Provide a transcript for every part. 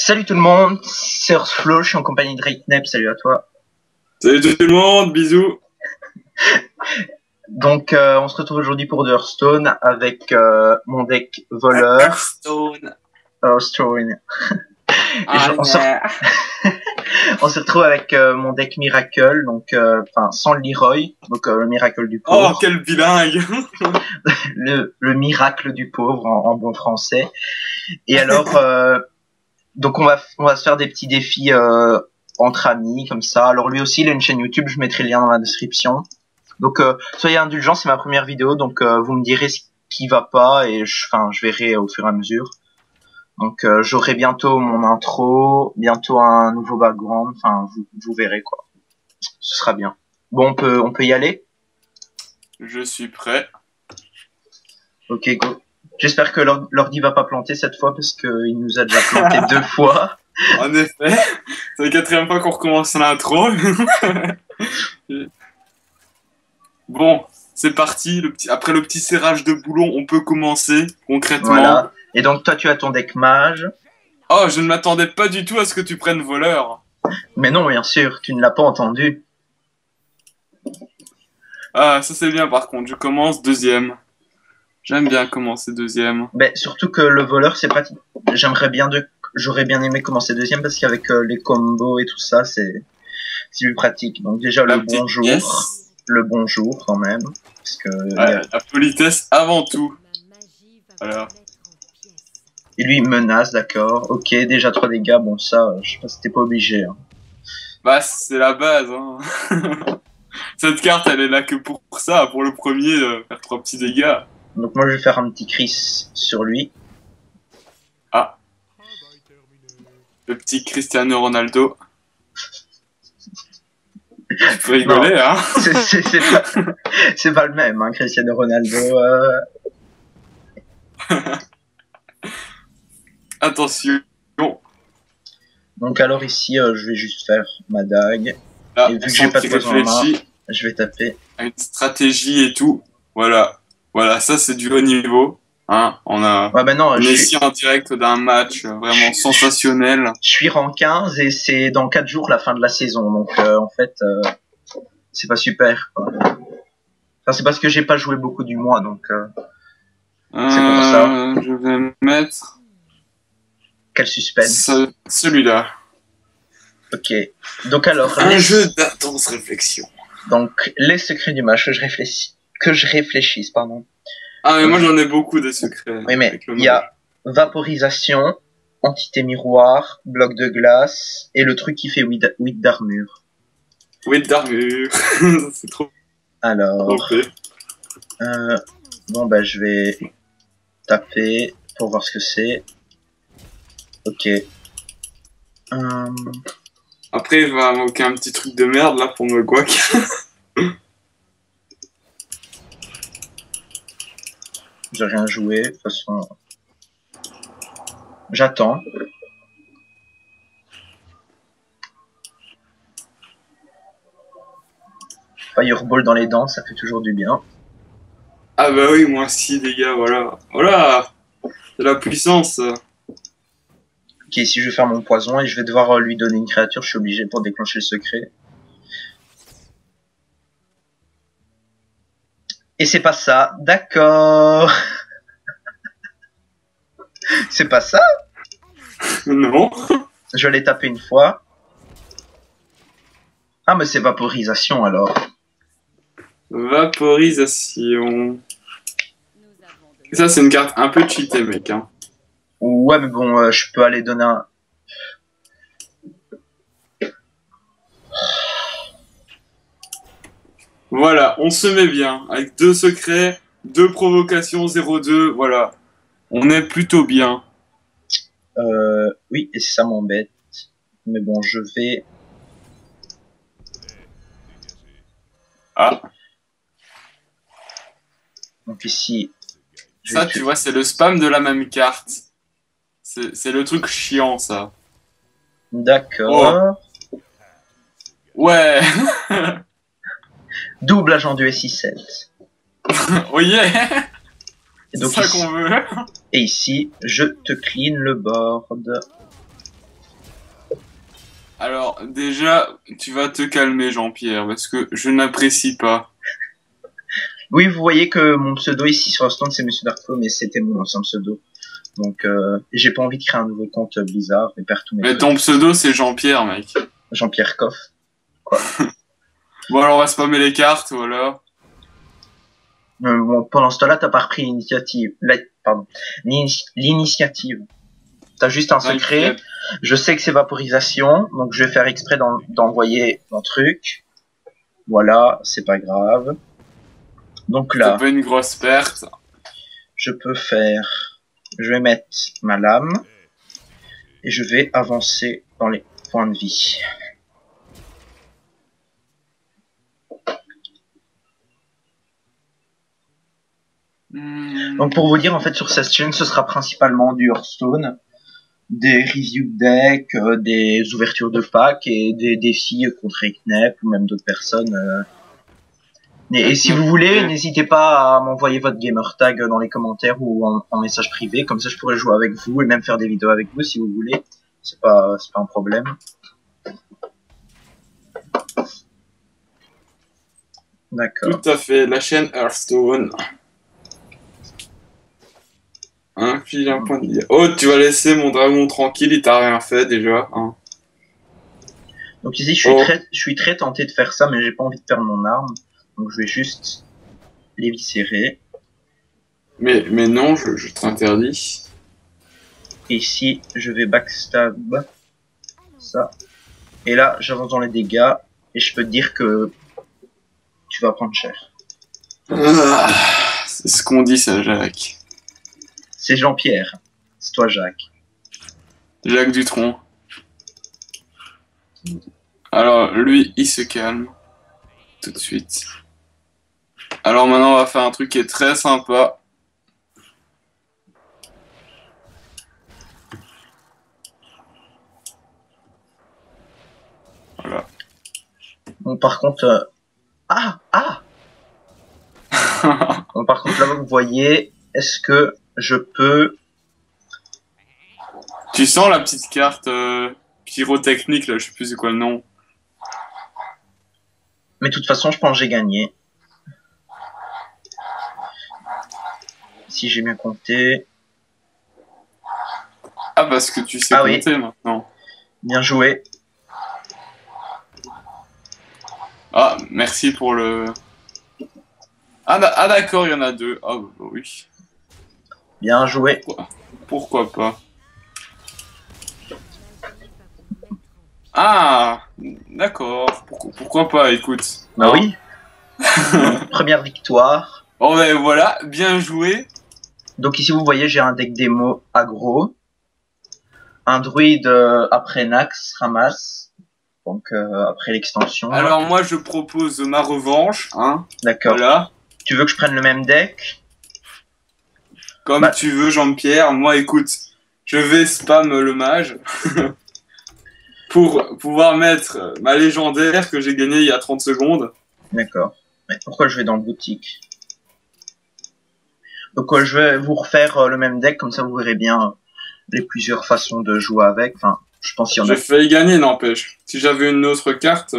Salut tout le monde, c'est Earthflow, je suis en compagnie de Reiknep, salut à toi. Salut tout le monde, bisous. Donc on se retrouve aujourd'hui pour de Hearthstone avec mon deck voleur. Hearthstone. Hearthstone. Ah, on se retrouve avec mon deck Miracle, donc enfin sans le Leroy, donc le miracle du pauvre. Oh, quel bilingue. le miracle du pauvre en bon français. Et alors donc on va se faire des petits défis entre amis comme ça. Alors lui aussi il a une chaîne YouTube, je mettrai le lien dans la description. Donc soyez indulgents, c'est ma première vidéo, donc vous me direz ce qui va pas et je verrai au fur et à mesure. Donc j'aurai bientôt mon intro, bientôt un nouveau background, enfin vous verrez quoi. Ce sera bien. Bon, on peut y aller. Je suis prêt. Ok, go. J'espère que l'ordi va pas planter cette fois parce qu'il nous a déjà planté 2 fois. En effet, c'est la quatrième fois qu'on recommence l'intro. Bon, c'est parti. Après le petit serrage de boulon, on peut commencer concrètement. Voilà. Et donc toi tu as ton deck mage. Oh, je ne m'attendais pas du tout à ce que tu prennes voleur. Mais non, bien sûr, tu ne l'as pas entendu. Ah, ça c'est bien par contre. Je commence deuxième. J'aime bien commencer deuxième. Mais surtout que le voleur c'est pratique. J'aurais bien aimé commencer deuxième parce qu'avec les combos et tout ça c'est plus pratique. Donc déjà le bonjour, le bonjour quand même, parce que la politesse avant tout. Voilà. Et lui il menace, d'accord. Ok, déjà 3 dégâts, bon ça, je sais pas si t'es pas obligé. Hein. Bah c'est la base. Hein. Cette carte elle est là que pour ça, pour le premier, faire 3 petits dégâts. Donc moi je vais faire un petit Chris sur lui. Ah. Le petit Cristiano Ronaldo. Tu peux rigoler, non, hein. C'est pas le même, hein, Cristiano Ronaldo. Attention. Donc alors ici, je vais juste faire ma dague. Là, et vu que j'ai pas de poison en main, je vais taper. Une stratégie et tout. Voilà. Voilà, ça c'est du haut niveau. Hein, on est ici en direct d'un match vraiment sensationnel. Je suis rang 15 et c'est dans 4 jours la fin de la saison. Donc en fait, c'est pas super. Quoi. Enfin, c'est parce que j'ai pas joué beaucoup du mois, donc c'est pour ça. Je vais mettre... Quel suspense. Celui-là. Ok. Donc alors... Un jeu d'intense réflexion. Donc, les secrets du match, que je réfléchisse, pardon. Ah, mais moi j'en ai beaucoup des secrets. Oui, mais il y a vaporisation, entité miroir, bloc de glace, et le truc qui fait 8 d'armure. 8 d'armure. C'est trop... Alors... bon, bah, je vais taper pour voir ce que c'est. Ok. Après, il va manquer un petit truc de merde, là, pour me guac. J'ai rien joué, de toute façon. J'attends. Fireball dans les dents, ça fait toujours du bien. Ah bah oui, moi aussi, les gars, voilà. Voilà, c'est la puissance. Ok, ici je vais faire mon poison et je vais devoir lui donner une créature, je suis obligé pour déclencher le secret. Et c'est pas ça, d'accord. C'est pas ça? Non. Je vais les taper une fois. Ah mais c'est vaporisation alors. Vaporisation. Ça c'est une carte un peu cheatée, mec. Hein. Ouais mais bon, je peux aller donner un... Voilà, on se met bien. Avec 2 secrets, 2 provocations, 0-2, voilà. On est plutôt bien. Oui, et ça m'embête. Mais bon, je vais... Ah. Donc ici... Ça, tu vois, c'est le spam de la même carte. C'est le truc chiant, ça. D'accord. Oh. Ouais. Double agent du SI7. Oh yeah. C'est ça ici, qu'on veut. Et ici, je te clean le board. Alors, déjà, tu vas te calmer, Jean-Pierre, parce que je n'apprécie pas. Oui, vous voyez que mon pseudo ici sur Hearthstone, c'est Monsieur Darko, mais c'était mon ancien pseudo. Donc, j'ai pas envie de créer un nouveau compte Blizzard et perdre tous mes Mais trucs. ton pseudo, c'est Jean-Pierre, mec. Jean-Pierre Coff. Quoi? Bon, alors on va spammer les cartes, voilà. Bon, pendant ce temps-là, t'as pas repris l'initiative. L'initiative. T'as juste un secret. Je sais que c'est vaporisation, donc je vais faire exprès d'envoyer mon truc. Voilà, c'est pas grave. Donc là, c'est pas une grosse perte. Je peux faire... Je vais mettre ma lame. Et je vais avancer dans les points de vie. Donc pour vous dire, en fait, sur cette chaîne, ce sera principalement du Hearthstone, des review decks, des ouvertures de packs et des défis contre Eknep ou même d'autres personnes. Et si vous voulez, n'hésitez pas à m'envoyer votre gamer tag dans les commentaires ou en message privé, comme ça je pourrais jouer avec vous et même faire des vidéos avec vous si vous voulez. C'est pas un problème. D'accord. Tout à fait, la chaîne Hearthstone. Hein, puis un point de vie. Oh, tu vas laisser mon dragon tranquille, il t'a rien fait déjà. Hein. Donc ici, je suis très tenté de faire ça, mais j'ai pas envie de perdre mon arme. Donc je vais juste l'éviscérer. Mais non, je t'interdis. Et ici, je vais backstab ça. Et là, j'avance dans les dégâts. Et je peux te dire que tu vas prendre cher. Ah, c'est ce qu'on dit ça, Jacques. C'est Jean-Pierre. C'est toi, Jacques. Jacques Dutronc. Alors, lui, il se calme. Tout de suite. Alors maintenant, on va faire un truc qui est très sympa. Voilà. Bon, par contre... Bon, par contre, là, vous voyez, est-ce que je peux... Tu sens la petite carte pyrotechnique, là, je sais plus c'est quoi le nom. Mais de toute façon, je pense que j'ai gagné. Si j'ai bien compté... Ah, parce que tu sais compter maintenant. Bien joué. Ah, merci pour le... Ah d'accord, il y en a deux. Ah bah, oui. Bien joué. Pourquoi pas. Ah, d'accord. Pourquoi pas, écoute. Bah oui. Première victoire. Oh ben voilà, bien joué. Donc ici vous voyez j'ai un deck démo aggro. Un druide après Nax ramasse. Donc après l'extension. Alors moi je propose ma revanche. Hein. D'accord. Voilà. Tu veux que je prenne le même deck? Comme tu veux Jean-Pierre. Moi écoute, je vais spam le mage. Pour pouvoir mettre ma légendaire que j'ai gagnée il y a 30 secondes. D'accord. Mais pourquoi je vais dans le boutique? Donc je vais vous refaire le même deck, comme ça vous verrez bien les plusieurs façons de jouer avec. Enfin, je pense qu'il y en a. J'ai failli gagner, n'empêche. Si j'avais une autre carte...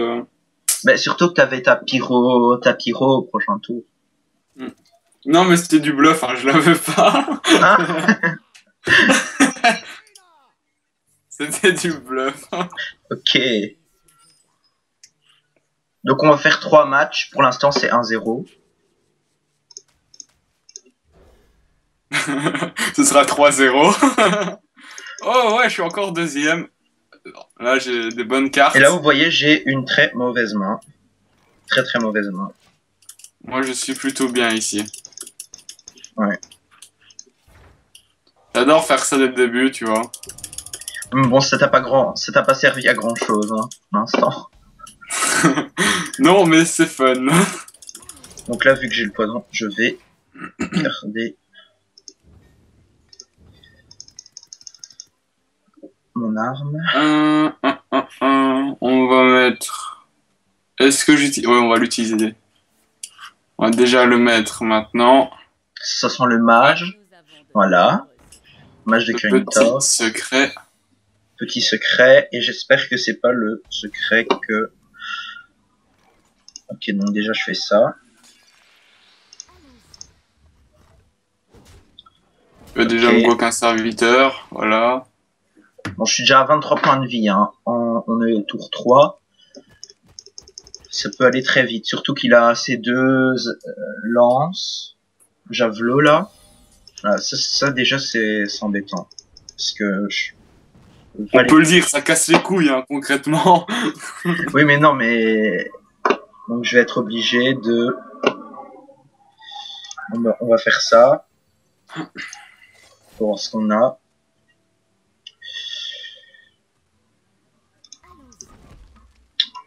Mais surtout que t'avais ta pyro au prochain tour. Non, mais c'était du bluff, hein, je l'avais pas. Hein? C'était du bluff. Ok. Donc on va faire 3 matchs. Pour l'instant c'est 1-0. Ce sera 3-0. Oh ouais, je suis encore deuxième. Là j'ai des bonnes cartes. Et là vous voyez j'ai une très mauvaise main. Très mauvaise main. Moi je suis plutôt bien ici. Ouais. J'adore faire ça dès le début, tu vois. Bon, ça t'a pas servi à grand chose, hein, pour l'instant. Non, mais c'est fun. Donc là, vu que j'ai le poison, je vais garder mon arme. On va mettre... Est-ce que j'utilise... Ouais, on va l'utiliser. On va déjà le mettre maintenant. Ça sent le mage. Voilà. Mage de Currington. Petit secret. petit secret, et j'espère que c'est pas le secret que... Ok, donc déjà je fais ça. Je vais déjà me bloquer un serviteur, voilà. Bon, je suis déjà à 23 points de vie, hein. On est au tour 3. Ça peut aller très vite, surtout qu'il a ces deux lances, javelot là. Voilà, ça déjà c'est embêtant. Parce que on peut le dire, ça casse les couilles, hein, concrètement. Oui, mais non, mais... Donc je vais être obligé de... On va faire ça. Pour voir ce qu'on a.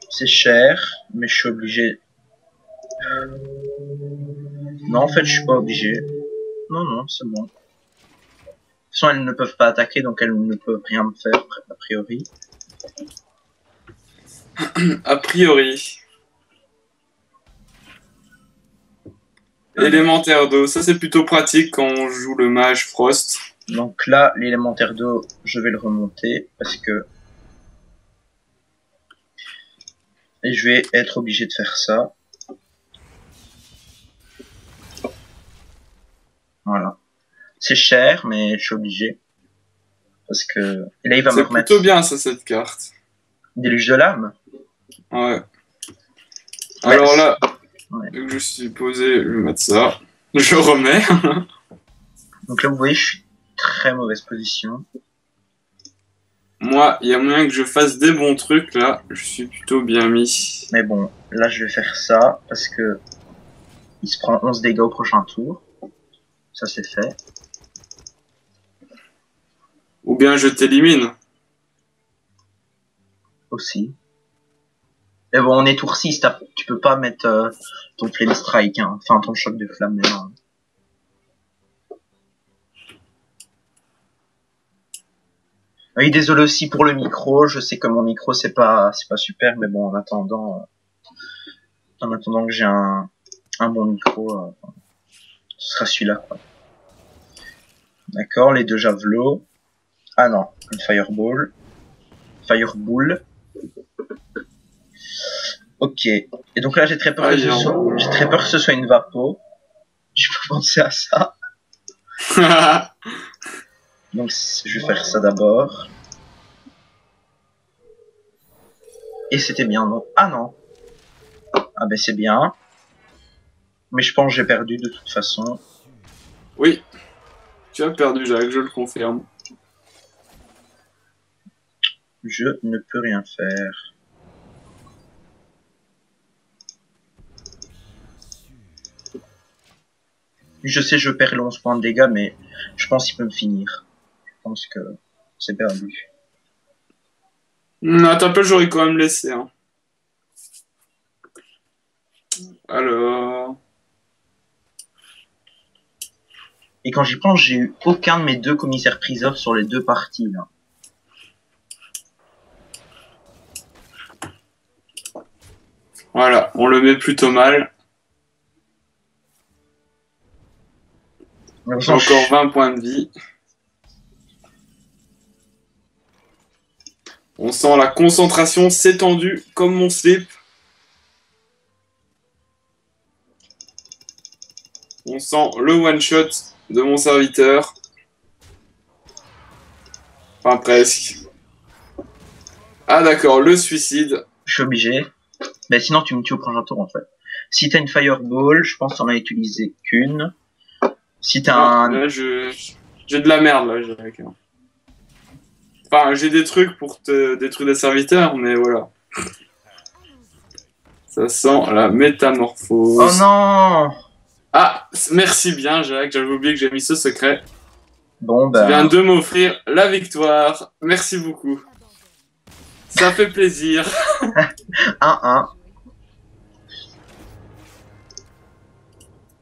C'est cher, mais je suis obligé... Non, en fait, je suis pas obligé. Non, c'est bon. De toute façon, elles ne peuvent pas attaquer, donc elles ne peuvent rien me faire, a priori. A priori. Élémentaire d'eau, ça c'est plutôt pratique quand on joue le mage Frost. Donc là, l'élémentaire d'eau, je vais le remonter, parce que... Et je vais être obligé de faire ça. Voilà. C'est cher, mais je suis obligé. Parce que... Et là, il va me remettre... C'est plutôt bien, ça, cette carte. Déluge de l'âme. Ouais. Alors là, vu que je suis posé, je vais mettre ça. Je remets. Donc là, vous voyez, je suis très mauvaise position. Moi, il y a moyen que je fasse des bons trucs, là. Je suis plutôt bien mis. Mais bon, là, je vais faire ça, parce que... Il se prend 11 dégâts au prochain tour. Ça, c'est fait. Ou bien je t'élimine. Aussi. Et bon, on est tour 6, tu peux pas mettre ton flame strike, hein. Enfin ton choc de flamme. Hein. Oui, désolé aussi pour le micro, je sais que mon micro c'est pas super, mais bon, en attendant que j'ai un bon micro, ce sera celui-là, quoi. D'accord, les deux javelots. Ah non, une fireball. Fireball. Ok. Et donc là, j'ai très peur que ce soit une vapo. Je peux penser à ça. Donc, je vais faire ça d'abord. Et c'était bien, non? Ah non. Ah ben c'est bien. Mais je pense que j'ai perdu de toute façon. Oui. Tu as perdu, Jacques, je le confirme. Je ne peux rien faire. Je sais, je perds les 11 points de dégâts, mais je pense qu'il peut me finir. Je pense que c'est perdu. Attends un peu, j'aurais quand même laissé. Hein. Alors... Et quand j'y pense, j'ai eu aucun de mes deux commissaires-priseurs sur les deux parties, là. Voilà, on le met plutôt mal. J'ai encore 20 points de vie. On sent la concentration s'étendue comme mon slip. On sent le one-shot de mon serviteur. Enfin, presque. Ah d'accord, le suicide. Je suis obligé. Mais sinon, tu me tues au prochain tour, en fait. Si t'as une fireball, je pense qu'on a utilisé qu'une. Si t'as un... Là, j'ai de la merde, là, Jacques. Enfin, j'ai des trucs pour te détruire des serviteurs, mais voilà. Ça sent la métamorphose. Oh non! Ah, merci bien, Jacques. J'avais oublié que j'ai mis ce secret. Bon, ben... Tu viens de m'offrir la victoire. Merci beaucoup. Ça fait plaisir. 1-1.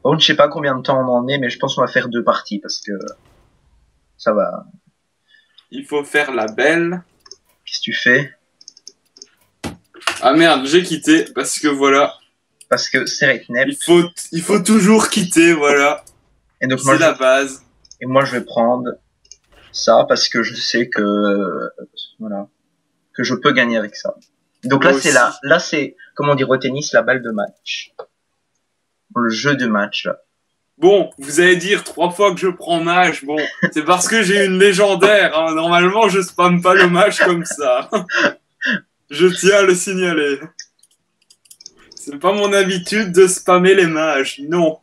Bon, je sais pas combien de temps on en est, mais je pense qu'on va faire 2 parties, parce que... Ça va... Il faut faire la belle. Qu'est-ce que tu fais? Ah merde, j'ai quitté, parce que voilà. Parce que c'est Reitnep. Il faut toujours quitter, voilà. Et donc c'est la base. Et moi, je vais prendre ça parce que je sais que voilà, que je peux gagner avec ça. Donc là c'est comment dire au tennis, la balle de match, le jeu de match là. Bon, vous allez dire 3 fois que je prends mage. Bon, c'est parce que j'ai une légendaire. Hein. Normalement, je spamme pas le mage comme ça. Je tiens à le signaler. C'est pas mon habitude de spammer les mages, non.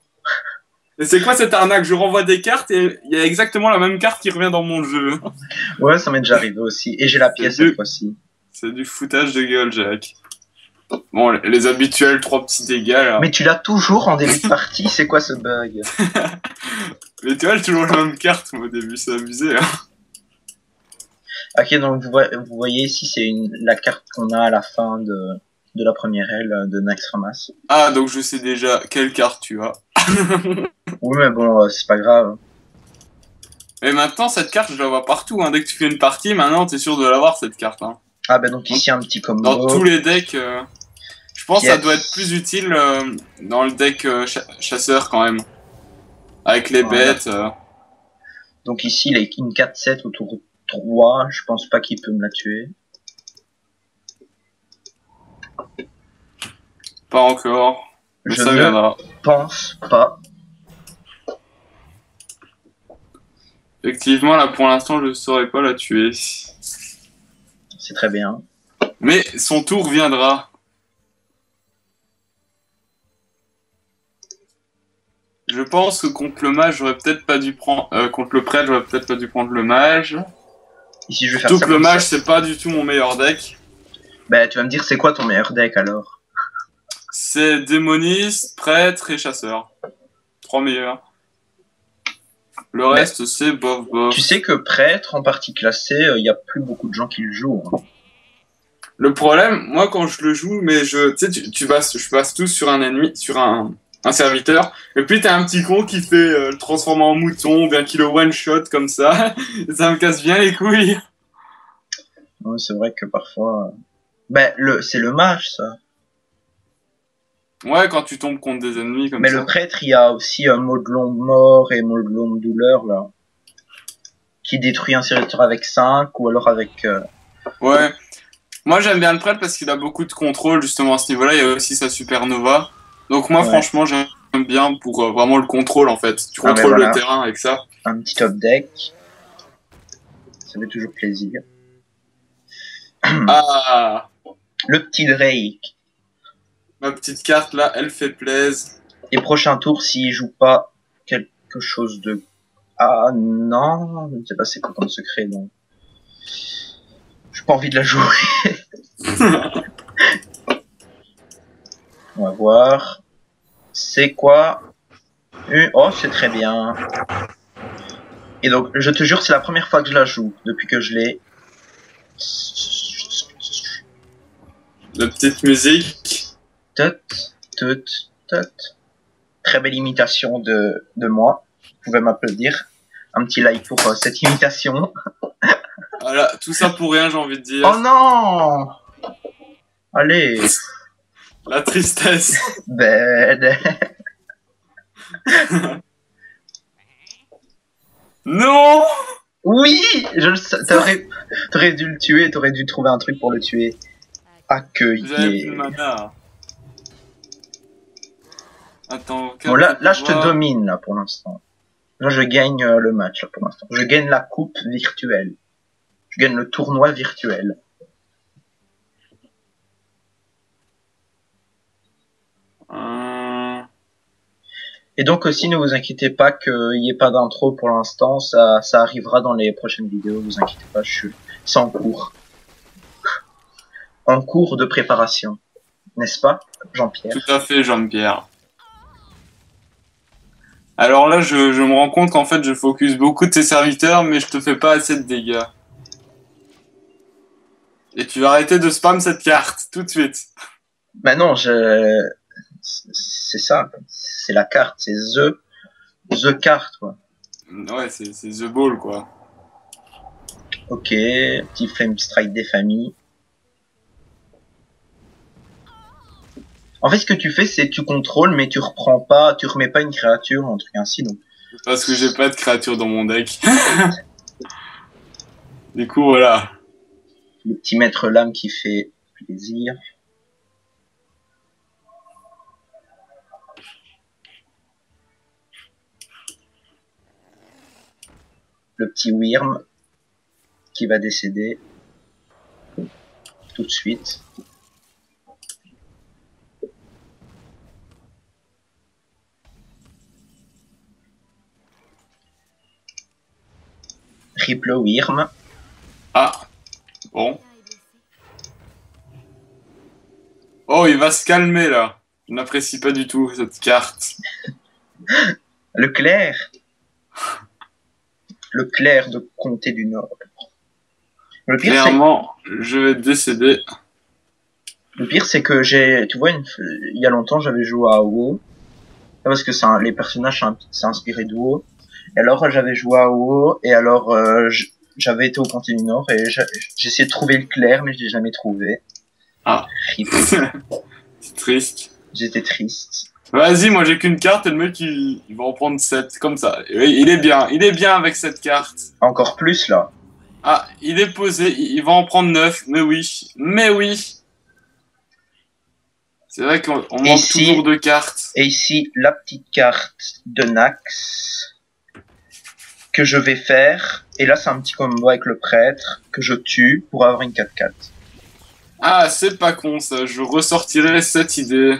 Et c'est quoi cette arnaque? Je renvoie des cartes et il y a exactement la même carte qui revient dans mon jeu. Ouais, ça m'est déjà arrivé aussi. Et j'ai la pièce cette fois-ci. C'est du foutage de gueule, Jack. Bon, les habituels 3 petits dégâts là. Mais tu l'as toujours en début de partie, c'est quoi ce bug? Mais tu vois, j'ai toujours la même carte moi, au début, c'est abusé. Hein. Ok, donc vous voyez ici, c'est la carte qu'on a à la fin de la première aile de Naxxramas. Ah, donc je sais déjà quelle carte tu as. Oui, mais bon, c'est pas grave. Et maintenant, cette carte, je la vois partout. Hein. Dès que tu fais une partie, maintenant, t'es sûr de l'avoir, cette carte. Hein. Ah, bah donc ici, un petit combo. Dans tous les decks, je pense que ça doit être plus utile dans le deck chasseur, quand même. Avec les bêtes. Donc ici, il a une 4-7 autour 3. Je pense pas qu'il peut me la tuer. Pas encore. Mais ça viendra. Pense pas. Effectivement, là, pour l'instant, je ne saurais pas la tuer. C'est très bien. Mais son tour viendra. Je pense que contre le mage, j'aurais peut-être pas dû prendre... contre le prêtre, j'aurais peut-être pas dû prendre le mage. Ici, je vais faire surtout que le mage, c'est pas du tout mon meilleur deck. Bah, tu vas me dire, c'est quoi ton meilleur deck, alors? C'est démoniste, prêtre et chasseur. 3 meilleurs. Le reste, c'est bof bof. Tu sais que prêtre, en partie classée, il y a plus beaucoup de gens qui le jouent. Hein. Le problème, moi, quand je le joue, mais je passe tous sur un ennemi, sur un serviteur, et puis t'as un petit con qui fait le transformer en mouton, bien qu'il le one-shot comme ça, et ça me casse bien les couilles. Ouais, c'est vrai que parfois... Ben, c'est le mage, ça. Ouais, quand tu tombes contre des ennemis comme ça. Mais le prêtre, il y a aussi un Modelon de mort et Modelon de douleur, là. Qui détruit un serviteur avec 5, ou alors avec... Ouais. Moi, j'aime bien le prêtre parce qu'il a beaucoup de contrôle, justement, à ce niveau-là. Il y a aussi sa supernova. Donc moi, franchement, j'aime bien pour vraiment le contrôle, en fait. Tu contrôles le terrain avec ça. Un petit top deck. Ça fait toujours plaisir. Ah. Le petit Drake. Ma petite carte, là, elle fait plaisir. Et prochain tour, s'il joue pas quelque chose de... Ah non, je ne sais pas c'est quoi comme secret, donc... J'ai pas envie de la jouer. On va voir. C'est quoi? Oh, c'est très bien. Et donc, je te jure, c'est la première fois que je la joue, depuis que je l'ai. La petite musique. Tot, tot, tot. Très belle imitation de moi. Vous pouvez m'applaudir. Un petit like pour cette imitation. Voilà, tout ça pour rien, j'ai envie de dire. Oh non! Allez. La tristesse. Ben. Non! Oui! T'aurais dû le tuer, t'aurais dû trouver un truc pour le tuer. Accueillir. J'avais plus de mana. Attends, bon, là je te domine, là, pour l'instant. Là, je gagne le match, là, pour l'instant. Je gagne la coupe virtuelle. Je gagne le tournoi virtuel. Et donc aussi, ne vous inquiétez pas qu'il n'y ait pas d'intro pour l'instant. Ça arrivera dans les prochaines vidéos. Vous inquiétez pas, c'est en cours. En cours de préparation. N'est-ce pas, Jean-Pierre? Tout à fait, Jean-Pierre. Alors là, je me rends compte qu'en fait, je focus beaucoup de tes serviteurs, mais je te fais pas assez de dégâts. Et tu vas arrêter de spam cette carte, tout de suite. Bah non, c'est ça. C'est la carte, c'est The carte, quoi. Ouais, c'est The Ball, quoi. Ok, petit Flame Strike des familles. En fait, ce que tu fais, c'est tu contrôles, mais tu remets pas une créature, un truc ainsi, donc. Parce que j'ai pas de créature dans mon deck. Du coup, voilà. Le petit maître lame qui fait plaisir. Le petit Wyrm qui va décéder tout de suite. Rip le Wyrm. Ah, bon. Oh, il va se calmer là. Je n'apprécie pas du tout cette carte. Le clerc. Le clerc de Comté du Nord. Le pire, Clairement, je vais décéder. c'est que tu vois, il y a longtemps, j'avais joué à WoW. Parce que les personnages c'est inspiré de WoW. Et alors, j'avais joué à WoW, et alors, j'avais été au Comté du Nord, et j'ai essayé de trouver le clerc, mais je l'ai jamais trouvé. Ah. Rip. C'est triste. J'étais triste. Vas-y, moi j'ai qu'une carte et le mec il va en prendre 7 comme ça. Et il est bien avec cette carte. Encore plus, là. Ah, il est posé, il va en prendre 9, mais oui, mais oui. C'est vrai qu'on manque toujours de cartes. Et ici, la petite carte de Nax que je vais faire. Et là, c'est un petit combo avec le prêtre que je tue pour avoir une 4-4. Ah, c'est pas con ça, je ressortirai cette idée.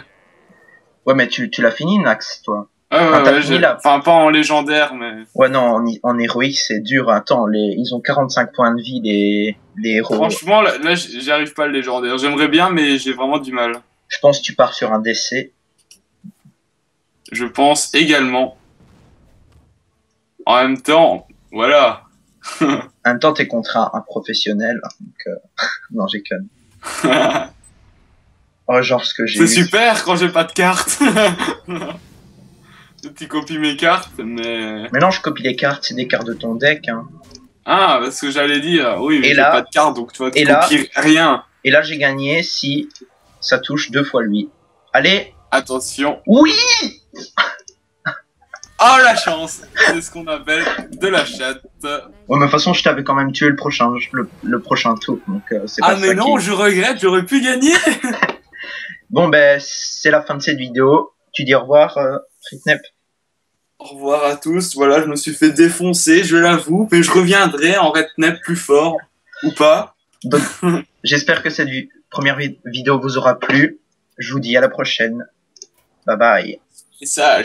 Ouais, mais tu l'as fini, Nax, toi. Ouais, enfin, pas en légendaire, mais... Ouais, non, en héroïque, c'est dur. Attends, ils ont 45 points de vie, les héros. Franchement, là j'y arrive pas le légendaire. J'aimerais bien, mais j'ai vraiment du mal. Je pense que tu pars sur un décès. Je pense également. En même temps, voilà. En même temps, t'es contre un professionnel. Donc, non, j'ai conne. Oh, genre ce que j'ai. C'est super quand j'ai pas de cartes. Tu copies mes cartes, mais... Mais non, je copie les cartes, c'est des cartes de ton deck. Hein. Ah, parce que j'allais dire, oui, mais j'ai là, pas de cartes, donc tu vois, tu copies rien. Et là, j'ai gagné si ça touche 2 fois lui. Allez. Attention. Oui. Oh, la chance. C'est ce qu'on appelle de la chatte. Ouais, mais de toute façon, je t'avais quand même tué le prochain tour, donc c'est pas ça. Ah, mais non, je regrette, j'aurais pu gagner. Bon, ben, c'est la fin de cette vidéo. Tu dis au revoir, Fritnep. Au revoir à tous. Voilà, je me suis fait défoncer, je l'avoue, mais je reviendrai en Rednep plus fort. Ou pas. Donc, j'espère que cette première vidéo vous aura plu. Je vous dis à la prochaine. Bye bye. Et ça,